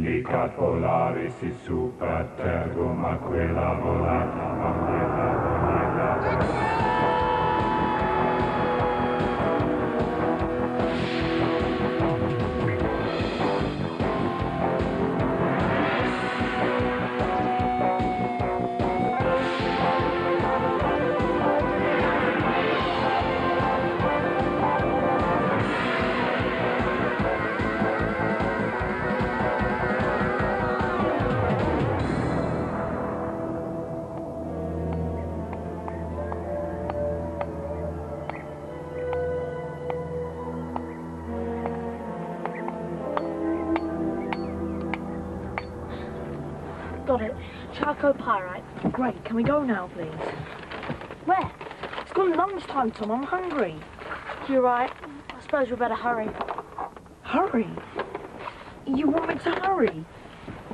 Licat polaris is super tergum Aquila volata, Aquila volata. Got it. Charcopyrite. Great. Can we go now, please? Where? It's gone lunchtime, Tom. I'm hungry. You're right. I suppose we better hurry. Hurry? You want me to hurry?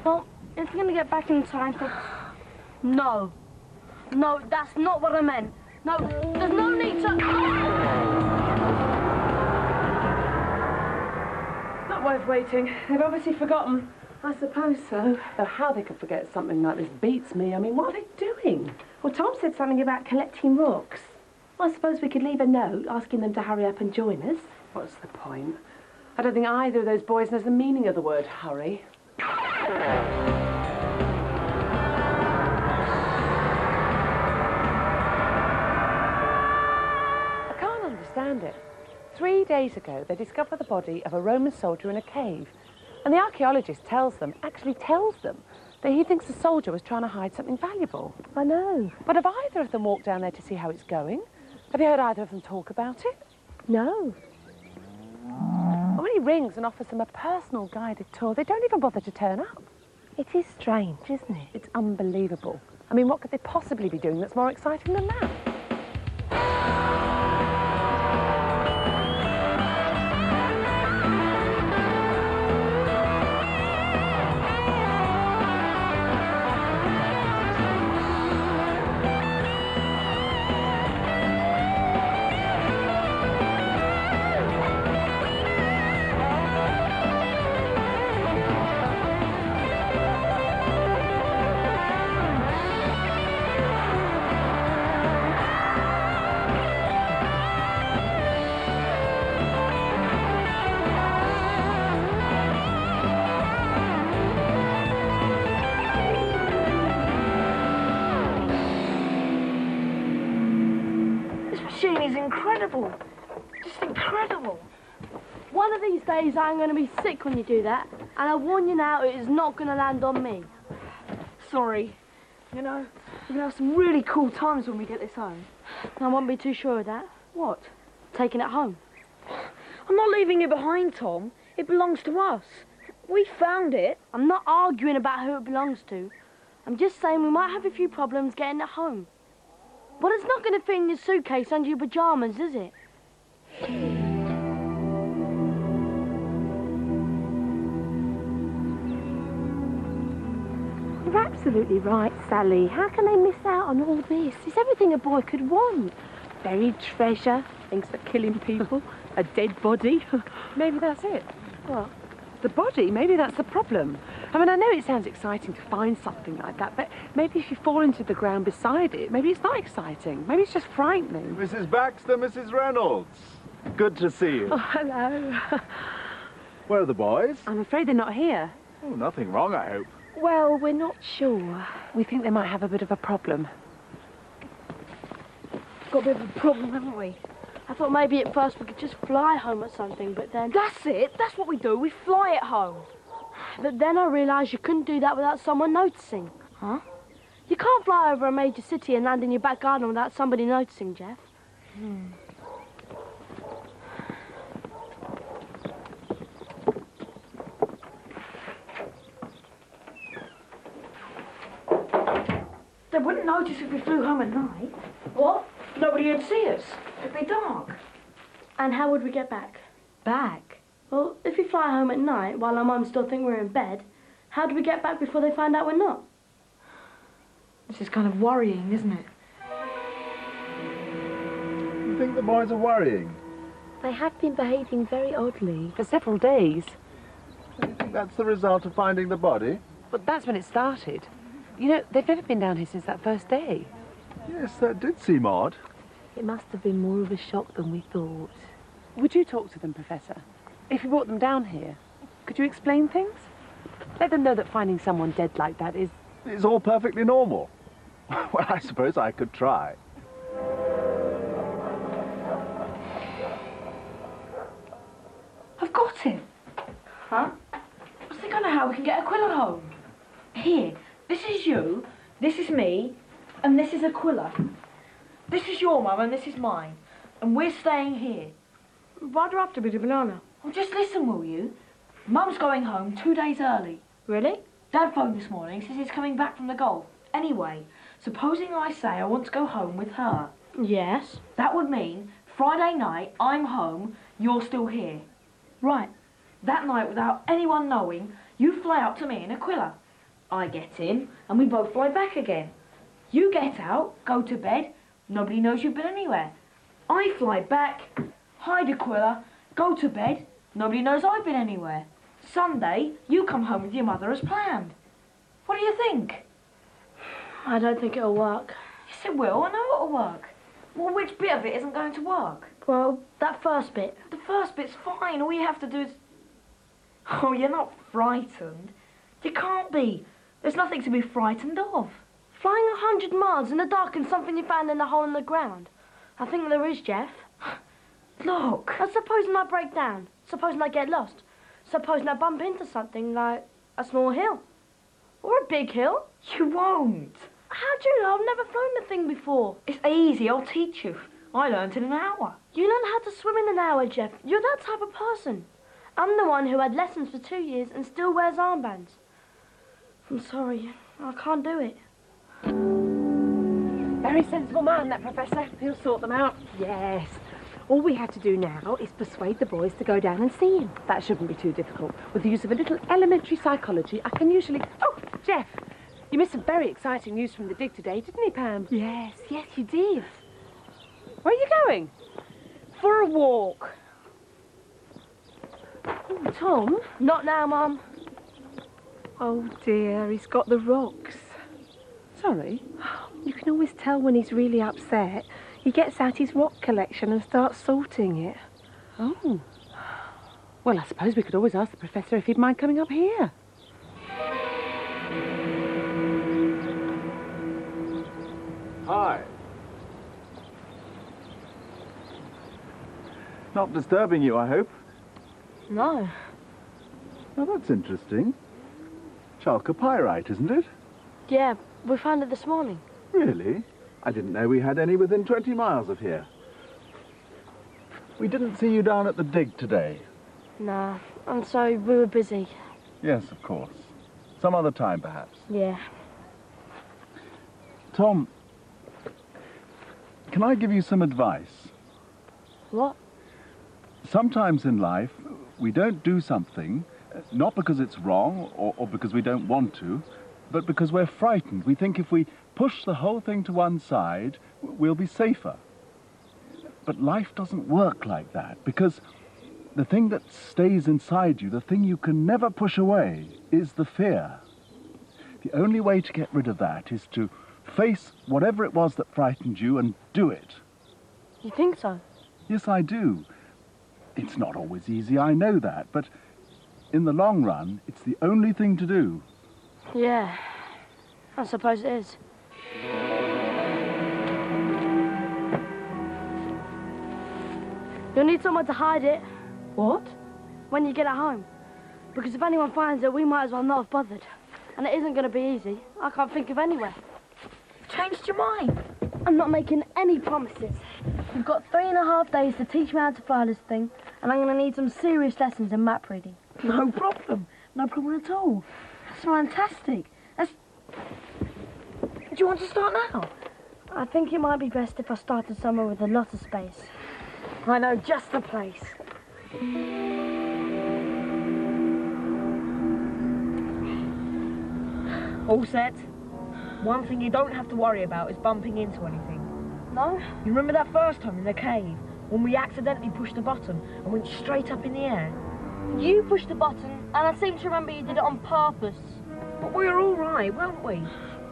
Well, if we're going to get back in time for... No. No, that's not what I meant. No, there's no need to... Not worth waiting. They've obviously forgotten. I suppose so. Though how they could forget something like this beats me. I mean, what are they doing? Well, Tom said something about collecting rocks. Well, I suppose we could leave a note asking them to hurry up and join us. What's the point? I don't think either of those boys knows the meaning of the word hurry. I can't understand it. 3 days ago, they discovered the body of a Roman soldier in a cave. And the archaeologist actually tells them, that he thinks the soldier was trying to hide something valuable. I know. But have either of them walked down there to see how it's going? Have you heard either of them talk about it? No. And when he rings and offers them a personal guided tour, they don't even bother to turn up. It is strange, isn't it? It's unbelievable. I mean, what could they possibly be doing that's more exciting than that? Is incredible. Just incredible. One of these days I'm going to be sick when you do that, and I warn you now, it is not going to land on me. Sorry. You know, we're going to have some really cool times when we get this home. I won't be too sure of that. What? Taking it home. I'm not leaving it behind, Tom. It belongs to us. We found it. I'm not arguing about who it belongs to. I'm just saying we might have a few problems getting it home. But it's not going to fit in your suitcase under your pyjamas, is it? You're absolutely right, Sally. How can they miss out on all this? It's everything a boy could want. Buried treasure, things for killing people, a dead body. Maybe that's it. What? The body? Maybe that's the problem. I mean, I know it sounds exciting to find something like that, but maybe if you fall into the ground beside it, maybe it's not exciting. Maybe it's just frightening. Mrs. Baxter, Mrs. Reynolds. Good to see you. Oh, hello. Where are the boys? I'm afraid they're not here. Oh, nothing wrong, I hope. Well, we're not sure. We think they might have a bit of a problem. Got a bit of a problem, haven't we? I thought maybe at first we could just fly home or something, but then... That's it. That's what we do. We fly it home. But then I realised you couldn't do that without someone noticing. Huh? You can't fly over a major city and land in your back garden without somebody noticing, Jeff. They wouldn't notice if we flew home at night. What? Nobody would see us. It'd be dark. And how would we get back? Back? Well, if we fly home at night while our mums still think we're in bed, how do we get back before they find out we're not? This is kind of worrying, isn't it? You think the boys are worrying? They have been behaving very oddly for several days. Do you think that's the result of finding the body? But that's when it started. You know, they've never been down here since that first day. Yes, that did seem odd. It must have been more of a shock than we thought. Would you talk to them, Professor? If you brought them down here, could you explain things? Let them know that finding someone dead like that is... It's all perfectly normal. Well, I suppose I could try. I've got him. Huh? I was thinking of how we can get Aquila home. Here, this is you, this is me, and this is Aquila. This is your mum and this is mine. And we're staying here. Why do I have to be the banana? Well, just listen, will you? Mum's going home 2 days early. Really? Dad phoned this morning, says he's coming back from the golf. Anyway, supposing I say I want to go home with her. Yes. That would mean Friday night, I'm home, you're still here. Right. That night, without anyone knowing, you fly out to me and Aquila. I get in, and we both fly back again. You get out, go to bed, nobody knows you've been anywhere. I fly back, hide Aquila, go to bed, nobody knows I've been anywhere. Sunday, you come home with your mother as planned. What do you think? I don't think it'll work. Yes, it will. I know it'll work. Well, which bit of it isn't going to work? Well, that first bit. The first bit's fine. All you have to do is... Oh, you're not frightened. You can't be. There's nothing to be frightened of. Flying 100 miles in the dark and something you found in a hole in the ground. I think there is, Jeff. Look. But supposing I break down. Supposing I get lost. Supposing I bump into something like a small hill. Or a big hill. You won't. How do you know? I've never flown the thing before. It's easy. I'll teach you. I learnt in an hour. You learn how to swim in an hour, Jeff. You're that type of person. I'm the one who had lessons for 2 years and still wears armbands. I'm sorry. I can't do it. Very sensible man, that Professor. He'll sort them out. Yes. All we have to do now is persuade the boys to go down and see him. That shouldn't be too difficult. With the use of a little elementary psychology, I can usually... Oh, Jeff, you missed some very exciting news from the dig today, didn't he, Pam? Yes, you did. Where are you going? For a walk. Oh, Tom? Not now, Mum. Oh, dear, he's got the rocks. Sorry? You can always tell when he's really upset. He gets out his rock collection and starts sorting it. Oh. Well, I suppose we could always ask the Professor if he'd mind coming up here. Hi. Not disturbing you, I hope? No. Well, that's interesting. Chalcopyrite, isn't it? Yeah, we found it this morning. Really? I didn't know we had any within 20 miles of here. We didn't see you down at the dig today. Nah, I'm sorry, we were busy. Yes, of course. Some other time, perhaps. Yeah. Tom, can I give you some advice? What? Sometimes in life, we don't do something, not because it's wrong or because we don't want to, but because we're frightened. We think if we push the whole thing to one side, we'll be safer. But life doesn't work like that, because the thing that stays inside you, the thing you can never push away, is the fear. The only way to get rid of that is to face whatever it was that frightened you and do it. You think so? Yes, I do. It's not always easy, I know that, but in the long run, it's the only thing to do. Yeah, I suppose it is. You'll need somewhere to hide it. What? When you get at home. Because if anyone finds it, we might as well not have bothered. And it isn't going to be easy. I can't think of anywhere. Changed your mind? I'm not making any promises. You've got 3.5 days to teach me how to fly this thing, and I'm going to need some serious lessons in map reading. No problem. No problem at all. That's fantastic. Do you want to start now? I think it might be best if I started somewhere with a lot of space. I know just the place. All set? One thing you don't have to worry about is bumping into anything. No? You remember that first time in the cave, when we accidentally pushed the button and went straight up in the air? You pushed the button, and I seem to remember you did it on purpose. But we were all right, weren't we?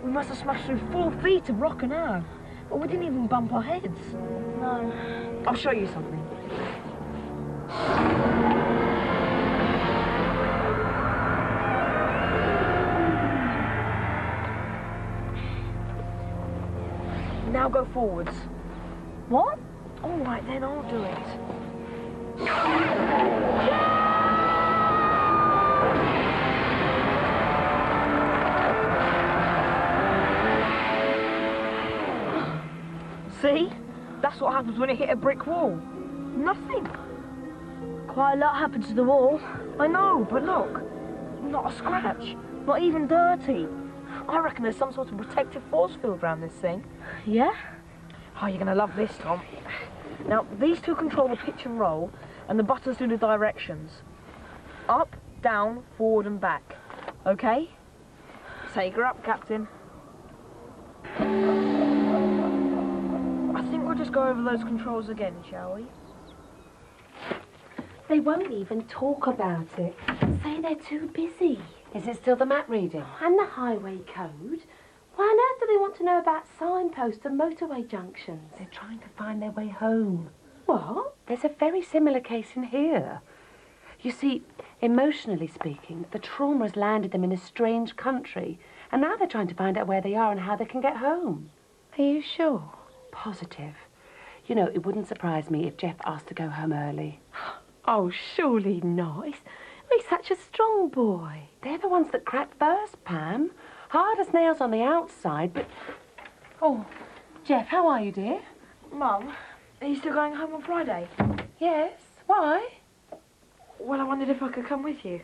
We must have smashed through 4 feet of rock and earth. But we didn't even bump our heads. No. I'll show you something. Now go forwards. What? All right, then I'll do it. See? That's what happens when you hit a brick wall. Nothing. Quite a lot happened to the wall. I know, but look. Not a scratch. Not even dirty. I reckon there's some sort of protective force field around this thing. Yeah? Oh, you're going to love this, Tom. Now, these two control the pitch and roll, and the buttons do the directions. Up, down, forward and back. Okay? Take her up, Captain. I think we'll just go over those controls again, shall we? They won't even talk about it. Say they're too busy. Is it still the map reading? And the highway code. Why on earth do they want to know about signposts and motorway junctions? They're trying to find their way home. What? There's a very similar case in here. You see, emotionally speaking, the trauma has landed them in a strange country, and now they're trying to find out where they are and how they can get home. Are you sure? Positive. You know, it wouldn't surprise me if Jeff asked to go home early. Oh, surely not. He's such a strong boy. They're the ones that crack first, Pam. Hard as nails on the outside, but... Oh, Jeff, how are you, dear? Mum, are you still going home on Friday? Yes. Why? Well, I wondered if I could come with you.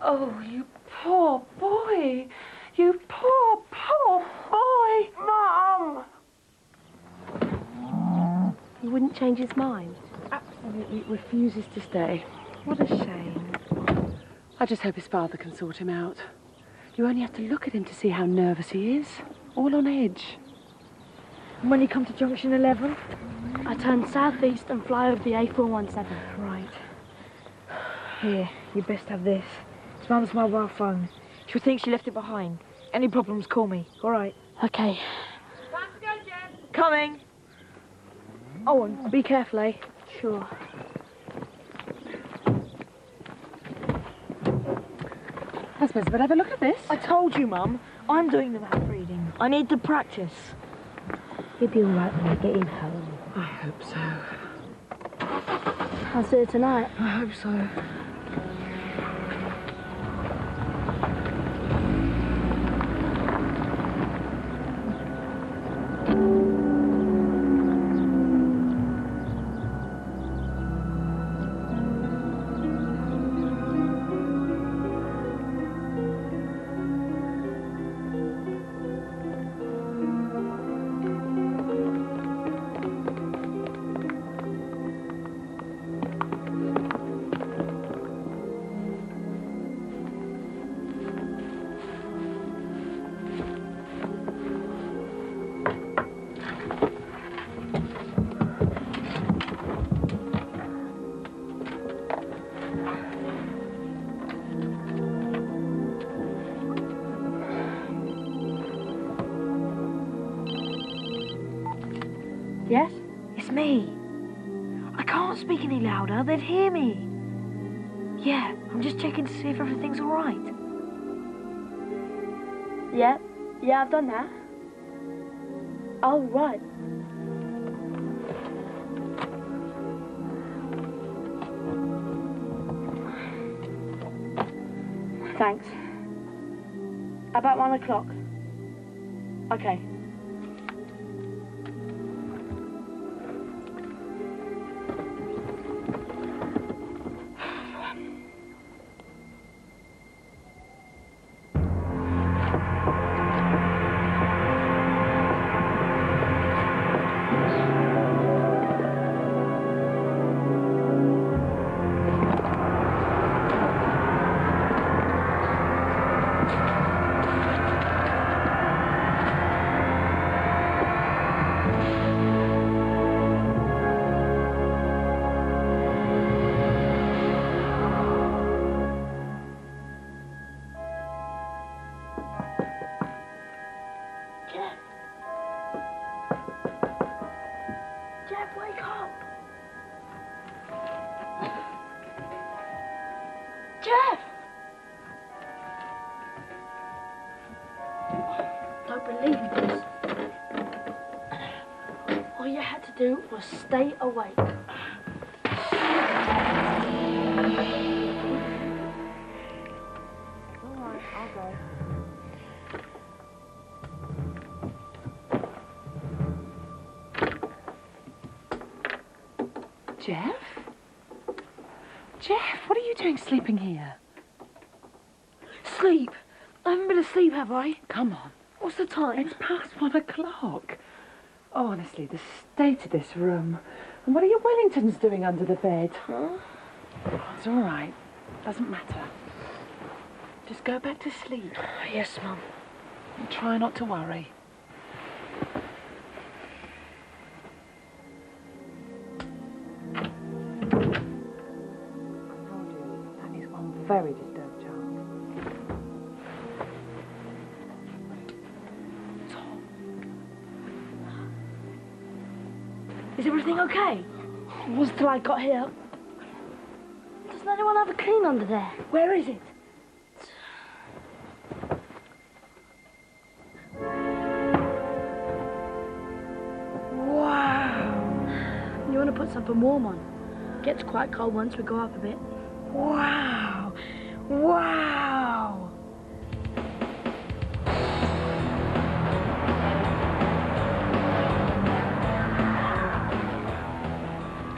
Oh, you poor boy. You poor, poor boy. Mum! He wouldn't change his mind. Absolutely refuses to stay. What a shame. I just hope his father can sort him out. You only have to look at him to see how nervous he is. All on edge. And when you come to junction 11? I turn southeast and fly over the A417. Right. Here, you best have this. It's Mum's mobile phone. She'll think she left it behind. Any problems, call me. All right. Okay. Time to go, Jeff. Coming. Oh, and be careful, eh? Sure. I suppose we'd have a look at this. I told you, Mum. I'm doing the map reading. I need to practice. He'll be all right when we get him home. I hope so. I'll see you tonight. I hope so. Yes? It's me. I can't speak any louder. They'd hear me. Yeah, I'm just checking to see if everything's all right. Yeah? Yeah, I've done that. Oh, right. Thanks. About 1 o'clock. Okay. Don't believe this. All you had to do was stay awake. Alright, I'll go. Jeff? Jeff, what are you doing sleeping here? Sleep? I haven't been asleep, have I? Come on. What's the time? It's past 1 o'clock. Oh, honestly, the state of this room. And what are your Wellingtons doing under the bed? Huh? It's all right. Doesn't matter. Just go back to sleep. Yes, Mum. And try not to worry. That is one very disturbed child. Is everything okay? It was till I got here. Doesn't anyone have a clean under there? Where is it? Wow. You want to put something warm on? It gets quite cold once we go up a bit. Wow! Wow!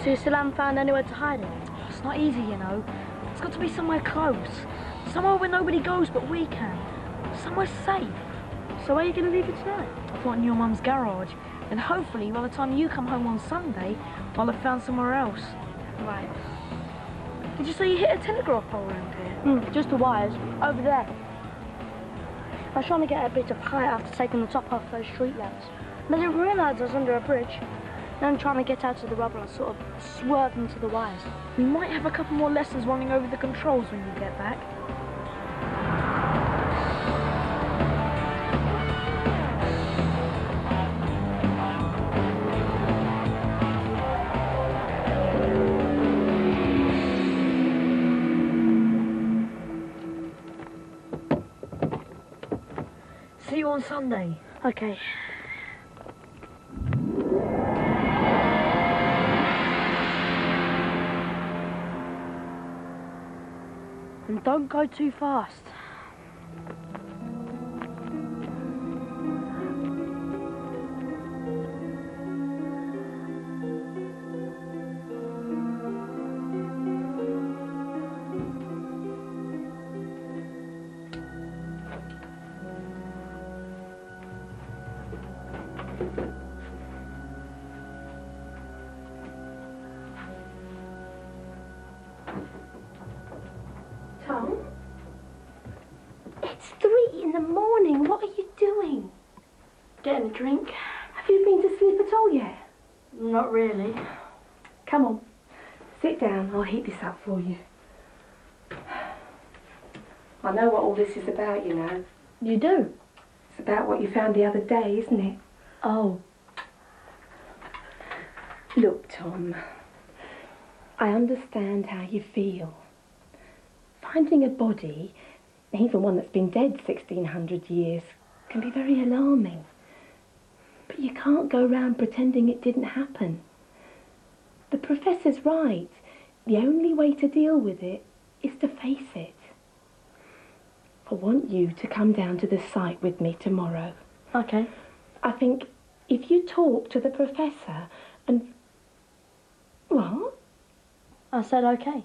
So you still haven't found anywhere to hide it? Oh, it's not easy, you know. It's got to be somewhere close. Somewhere where nobody goes but we can. Somewhere safe. So where are you going to leave it tonight? I thought in your mum's garage. And hopefully by the time you come home on Sunday, I'll have found somewhere else. Right. Did you say you hit a telegraph pole around here? Just the wires. Over there. I was trying to get a bit of height after taking the top off those street lamps. And I didn't realise I was under a bridge. Then trying to get out of the rubble, I sort of swerved into the wires. We might have a couple more lessons running over the controls when you get back. See you on Sunday. Okay. And don't go too fast. Tom? It's 3 in the morning. What are you doing? Getting a drink? Have you been to sleep at all yet? Not really. Come on. Sit down. I'll heat this up for you. I know what all this is about, you know. You do? It's about what you found the other day, isn't it? Oh. Look, Tom. I understand how you feel. Finding a body, even one that's been dead 1600 years, can be very alarming. But you can't go round pretending it didn't happen. The professor's right. The only way to deal with it is to face it. I want you to come down to the site with me tomorrow. Okay. I think if you talk to the professor and... What? I said okay.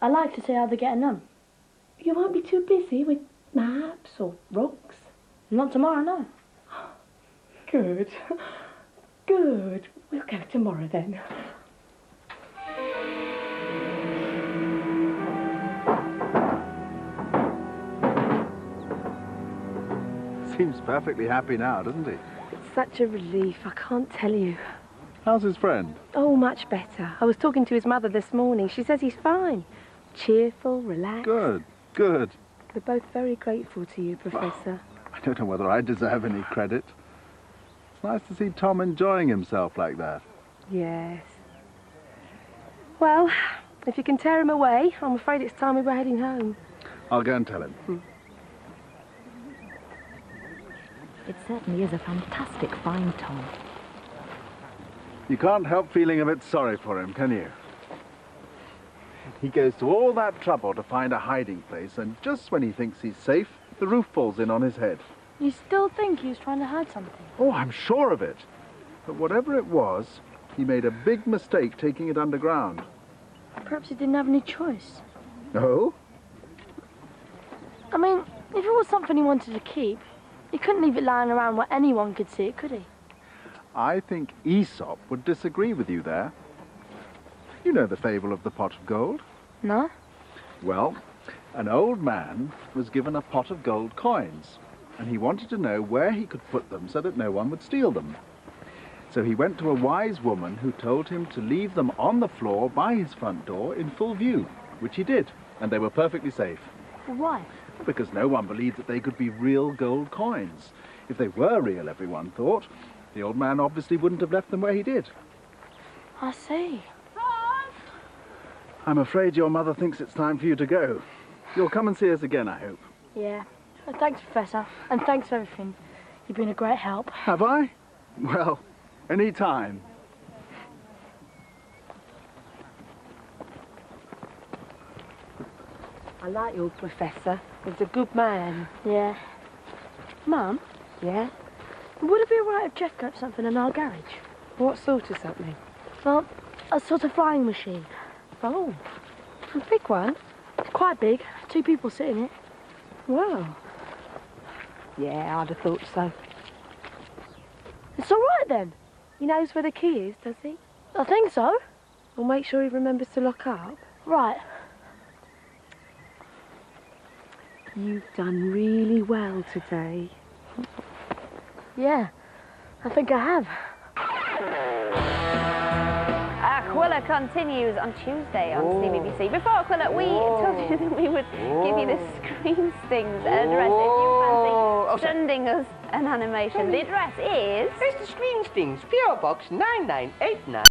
I'd like to see how they're getting on. You won't be too busy with maps or rocks? Not tomorrow, no. Good. Good. We'll go tomorrow then. Seems perfectly happy now, doesn't he? It's such a relief, I can't tell you. How's his friend? Oh, much better. I was talking to his mother this morning. She says he's fine. Cheerful, relaxed. Good, good. We're both very grateful to you, Professor. I don't know whether I deserve any credit. It's nice to see Tom enjoying himself like that. Yes. Well, if you can tear him away, I'm afraid it's time we were heading home. I'll go and tell him. It certainly is a fantastic find, Tom. You can't help feeling a bit sorry for him, can you? He goes to all that trouble to find a hiding place, and just when he thinks he's safe, the roof falls in on his head. You still think he was trying to hide something? Oh, I'm sure of it. But whatever it was, he made a big mistake taking it underground. Perhaps he didn't have any choice. No? I mean, if it was something he wanted to keep, he couldn't leave it lying around where anyone could see it, could he? I think Aesop would disagree with you there. You know the fable of the pot of gold? No? Well, an old man was given a pot of gold coins, and he wanted to know where he could put them so that no one would steal them. So he went to a wise woman who told him to leave them on the floor by his front door in full view, which he did, and they were perfectly safe. Why? Because no one believed that they could be real gold coins. If they were real, everyone thought, the old man obviously wouldn't have left them where he did. I see. I'm afraid your mother thinks it's time for you to go. You'll come and see us again, I hope. Yeah. Thanks, Professor, and thanks for everything. You've been a great help. Have I? Well, any time. I like your Professor. He's a good man. Yeah. Mum, Yeah? would it be all right if Jeff got something in our garage? What sort of something? Well, a sort of flying machine. Oh, a big one? It's quite big. 2 people sit in it. Well, yeah, I'd have thought so. It's all right then. He knows where the key is, does he? I think so. We'll make sure he remembers to lock up. Right. You've done really well today. Yeah, I think I have. Aquila continues on Tuesday on CBBC. Before Aquila, we told you that we would give you the Screen Stings address if you fancy sending us an animation. The address is... It's the Screen Stings, PO Box 9989.